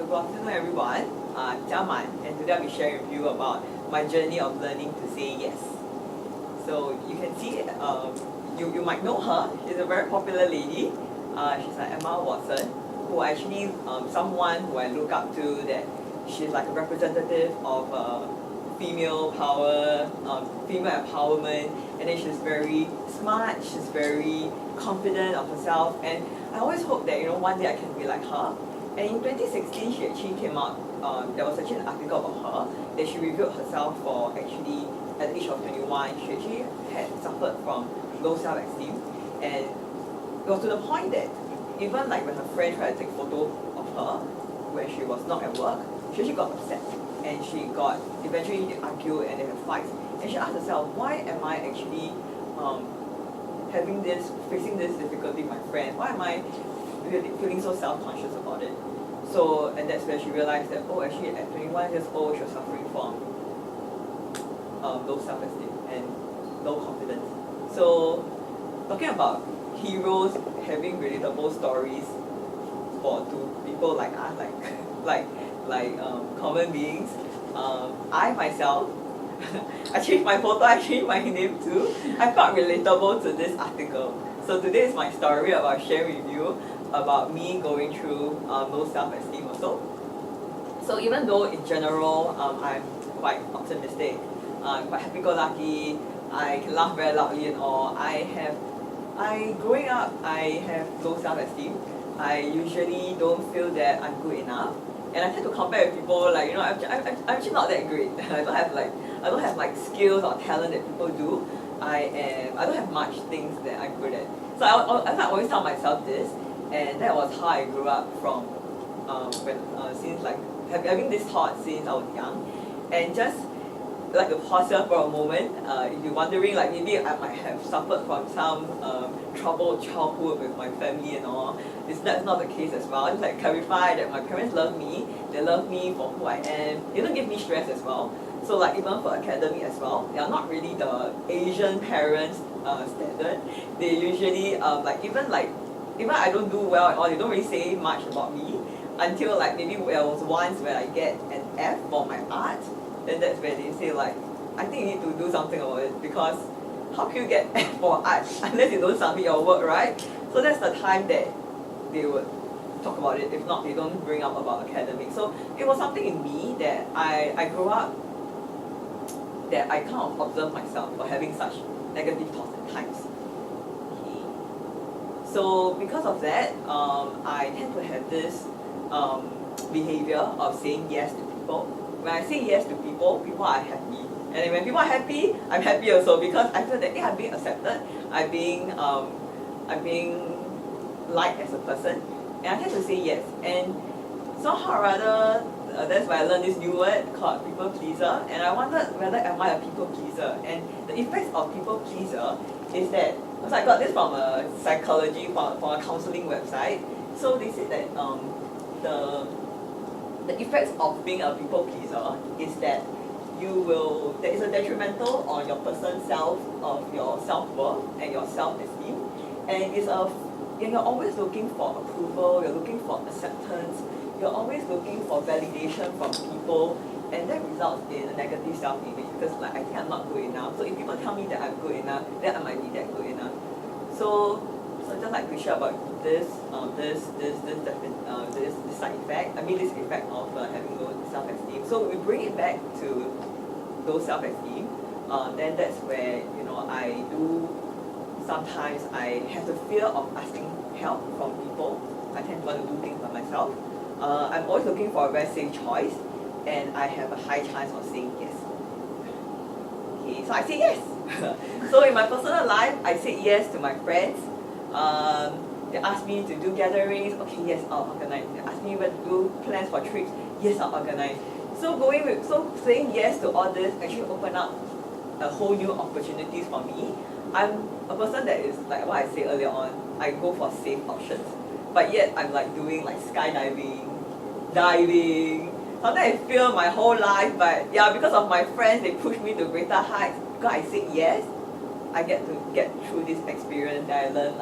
good afternoon everyone. I'm Jiaman, and today I'll be sharing with you about my journey of learning to say yes. So you can see, you might know her. She's a very popular lady. She's like Emma Watson, who actually someone who I look up to, that she's like a representative of female power, female empowerment, and then she's very smart, she's very confident of herself, and I always hope that one day I can be like her. And in 2016 she actually came out, there was actually an article about her that she revealed herself for actually at the age of 21, she actually had suffered from low self-esteem, and it was to the point that even like when her friend tried to take photo of her when she was not at work, she actually got upset, and she got eventually argued and they had fights, and she asked herself, why am I actually facing this difficulty with my friend? Why am I feeling so self-conscious about it? So, and that's where she realized that, oh, actually at 21 years old she was suffering from low self-esteem and low confidence. So, talking about heroes having relatable stories to people like us, like common beings. I myself, I changed my photo, I changed my name too. I felt relatable to this article. So today is my story about sharing with you about me going through low self-esteem also. So even though in general I'm quite optimistic, quite happy-go-lucky, I can laugh very loudly and all, growing up, I have low self-esteem. I usually don't feel that I'm good enough, and I tend to compare with people like, I'm actually not that great. I don't have like skills or talent that people do. I don't have much things that I'm good at. So I always tell myself this, and that was how I grew up from since like having this thought since I was young. And just like to pause here for a moment, if you're wondering, like maybe I might have suffered from some troubled childhood with my family and all, that's not the case as well. Just like clarify that my parents love me, they love me for who I am, they don't give me stress as well. So like even for academic as well, they are not really the Asian parents standard. They usually even I don't do well at all, they don't really say much about me until like maybe there was once where I get an F for my art. Then that's where they say like, I think you need to do something about it, because how can you get F for art unless you don't submit your work, right? So that's the time that they would talk about it. If not, they don't bring up about academics. So it was something in me that I grew up, that I kind of observed myself for having such negative thoughts at times. Okay. So because of that, I tend to have this behavior of saying yes to people. When I say yes to people, people are happy. And when people are happy, I'm happy also, because I feel that I'm being accepted, I'm being liked as a person, and I tend to say yes. And somehow or other, that's why I learned this new word called people pleaser, and I wondered whether am I a people pleaser. And the effects of people pleaser is that, because I got this from a psychology, from a counseling website. So they said that the effects of being a people pleaser is that there is a detrimental on your person's of your self-worth and your self-esteem, and you're always looking for approval, you're looking for acceptance, you're always looking for validation from people, and that results in a negative self-image, because like I think I'm not good enough. So if people tell me that I'm good enough, then I might be that good enough. So I'd just like to share about this side effect. This effect of having low self-esteem. So we bring it back to low self-esteem. Then that's where sometimes I have the fear of asking help from people. I tend to want to do things by myself. I'm always looking for a very safe choice, and I have a high chance of saying yes. Okay, so I say yes. So in my personal life, I say yes to my friends. They ask me to do gatherings, okay, yes, I'll organize. They ask me to do plans for trips, yes, I'll organize. So saying yes to all this actually opened up a whole new opportunities for me. I'm a person that is, like what I said earlier on, I go for safe options. But yet I'm like doing like skydiving, diving. Sometimes I fail my whole life, but yeah, because of my friends, they push me to greater heights. Because I said yes, I get to get through this experience that I learned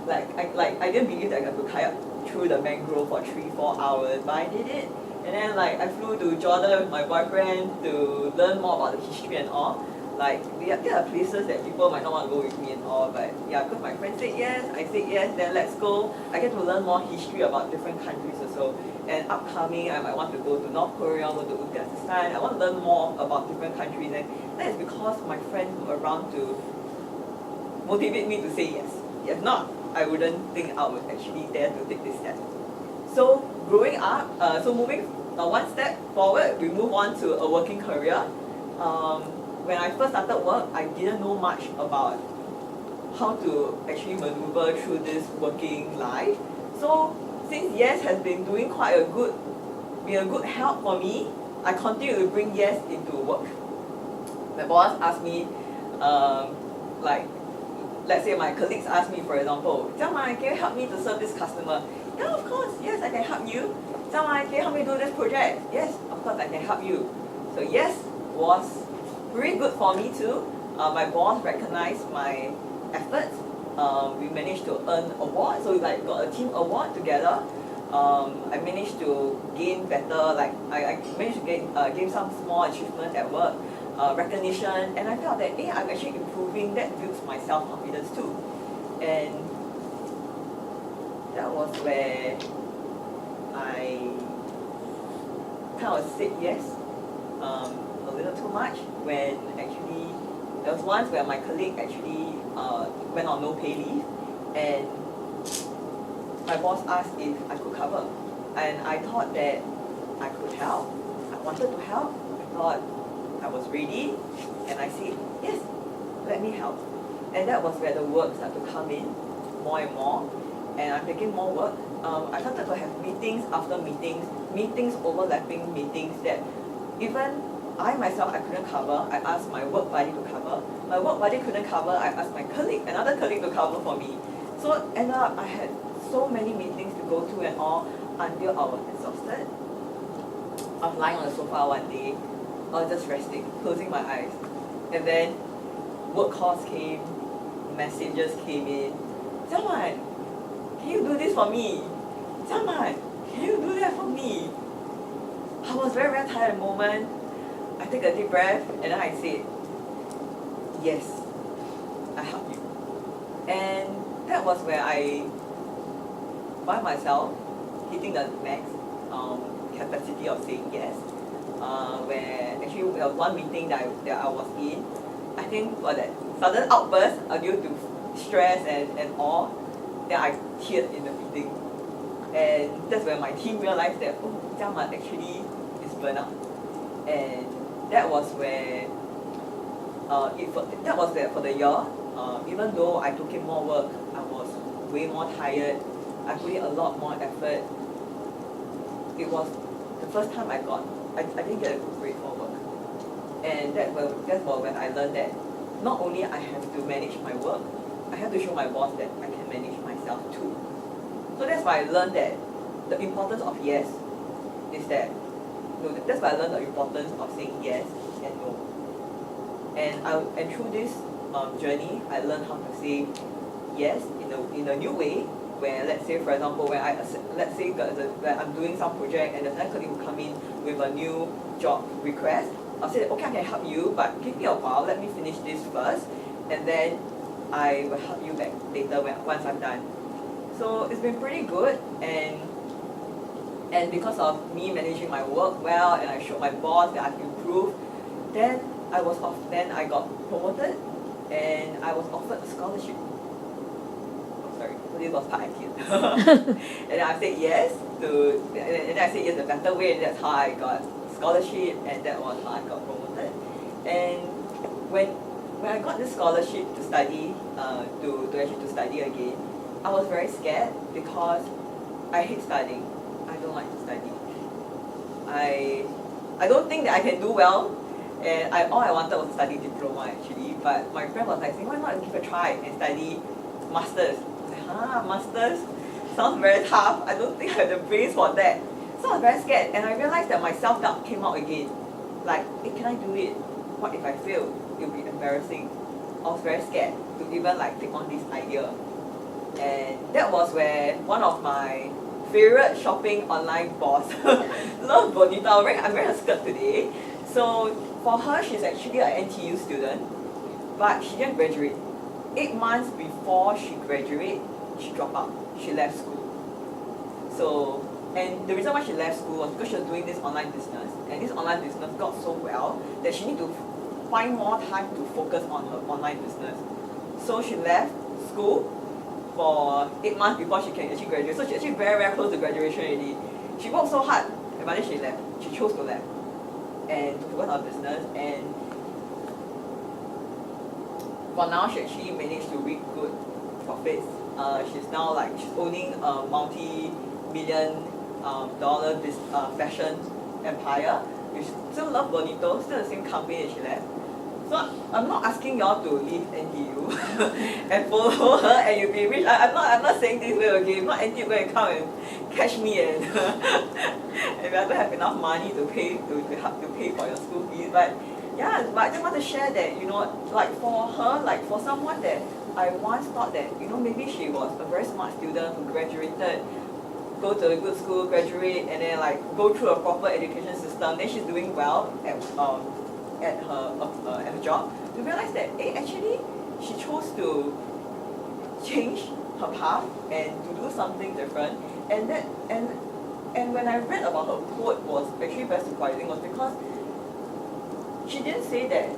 I didn't believe that I could kayak through the mangrove for 3-4 hours, but I did it. And then like I flew to Jordan with my boyfriend to learn more about the history and all. Like there are places that people might not want to go with me and all, but yeah, because my friend said yes, I said yes, then let's go. I get to learn more history about different countries also. And upcoming, I might want to go to North Korea, go to Uzbekistan. I want to learn more about different countries, and that is because my friends were around to motivate me to say yes. If not, I wouldn't think I would actually dare to take this step. So growing up, moving one step forward, we move on to a working career. When I first started work, I didn't know much about how to actually maneuver through this working life. So since yes has been doing been a good help for me, I continue to bring yes into work. My boss asked me, let's say my colleagues ask me, for example, Jiaman, can you help me to serve this customer? Yeah, of course, yes, I can help you. Jiaman, can you help me do this project? Yes, of course, I can help you. So yes was really good for me too. My boss recognized my efforts. We managed to earn awards, so we got a team award together. I managed to gain better, I managed to gain some small achievements at work, recognition, and I felt that I'm actually improving. That builds my self-confidence too. And that was where I kind of said yes a little too much, when actually there was once where my colleague actually went on no pay leave, and my boss asked if I could cover, and I thought that I could help. I wanted to help. I thought I was ready, and I said yes, let me help. And that was where the work started to come in more and more, and I'm taking more work. I started to have meetings after meetings overlapping meetings that even I myself, I couldn't cover. I asked my work buddy to cover. My work buddy couldn't cover. I asked my colleague, another colleague, to cover for me. So ended up, I had so many meetings to go to and all, until I was exhausted. I was lying on the sofa one day, I was just resting, closing my eyes. And then work calls came, messages came in. Jiaman, can you do this for me? Jiaman, can you do that for me? I was very, very tired at the moment. I take a deep breath, and then I said, yes, I help you. And that was where I find myself hitting the max capacity of saying yes. Where actually there was one meeting that I was in, I think for that sudden outburst due to stress and all, then I teared in the meeting. And that's when my team realized that, oh, Jiaman actually is burnout. And that was where for the year, even though I took in more work, I was way more tired, I put in a lot more effort. It was the first time I didn't get a good grade for work. And that's when I learned that not only I have to manage my work, I have to show my boss that I can manage myself too. So that's why I learned that the importance of yes is that, that's why I learned the importance of saying yes and no. And through this journey, I learned how to say yes in a new way. Where, let's say, for example, when I'm doing some project and the second colleague will come in with a new job request, I'll say, okay, I can help you, but give me a while, let me finish this first, and then I will help you back later once I'm done. So it's been pretty good, and because of me managing my work well, and I showed my boss that I've improved, then I got promoted, and I was offered a scholarship. This was part I did. And then I said yes and then I said yes the better way, and that's how I got scholarship, and that was how I got promoted. And when I got this scholarship to study, to study again, I was very scared because I hate studying. I don't like to study. I don't think that I can do well, and all I wanted was to study diploma actually, but my friend was like saying, why not give it a try and study masters? Masters sounds very tough. I don't think I have the brains for that. So I was very scared, and I realized that my self-doubt came out again. Like, hey, can I do it? What if I fail? It will be embarrassing. I was very scared to even take on this idea. And that was where one of my favorite shopping online boss. Love Bonita. I'm wearing her skirt today. So for her, she's actually an NTU student, but she didn't graduate. 8 months before she graduated, she dropped out. She left school. So, and the reason why she left school was because she was doing this online business, and this online business got so well that she needed to find more time to focus on her online business. So she left school for 8 months before she can actually graduate. So she's actually very, very close to graduation already. She worked so hard, but then she left. She chose to left and to focus on her business. And for now, she actually managed to reap good profits. She's now she's owning a multi-million dollar fashion empire. You still love Bonito, still the same company that she left. So I'm not asking y'all to leave NTU and follow her and you'll be rich. I'm not saying this way, okay? Not NTU going to come and catch me and and I don't have enough money to pay for your school fees. But yeah, but I just want to share that, for her, for someone that I once thought that, maybe she was a very smart student who graduated, go to a good school, graduate, and then go through a proper education system. Then she's doing well at her job. We realized that actually she chose to change her path and to do something different. And when I read about her quote was actually very surprising was because she didn't say that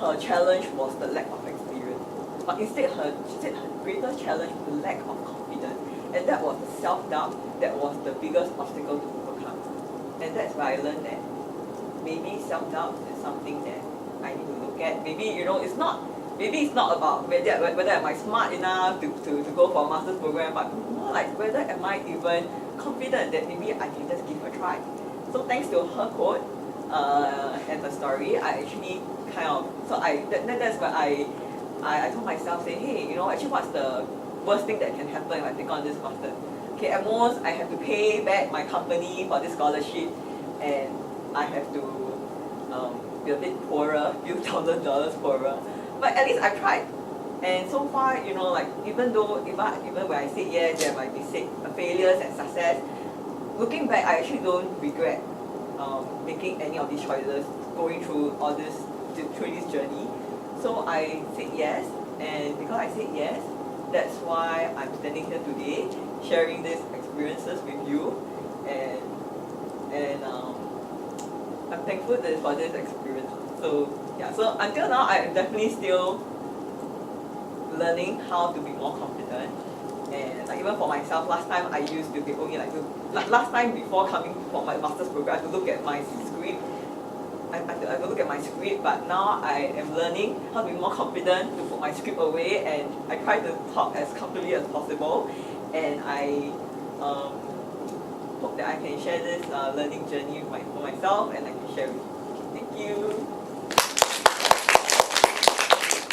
her challenge was the lack of experience, but instead she said her greatest challenge was the lack of confidence, and that was the self-doubt that was the biggest obstacle to overcome. And that's where I learned that maybe self-doubt is something that I need to look at. Maybe it's not about whether am I smart enough to go for a master's program, but more like whether am I even confident that maybe I can just give a try. So thanks to her quote and her story, I actually that's where I told myself, saying, hey, actually what's the worst thing that can happen if I take on this master? Okay, at most I have to pay back my company for this scholarship, and I have to be a bit poorer, few $1,000 poorer. But at least I tried. And so far, even when I say yes, there might be failures and success. Looking back, I actually don't regret making any of these choices, going through this journey. So I said yes, and because I said yes, that's why I'm standing here today, sharing these experiences with you, and I'm thankful for this experience. So yeah, so until now, I'm definitely still learning how to be more confident. And even for myself, last time I used to be only last time before coming for my master's program, I had to look at my script. I have to look at my script, but now I am learning how to be more confident to put my script away, and I try to talk as comfortably as possible. And I hope that I can share this learning journey for myself, and I can share with you. Thank you.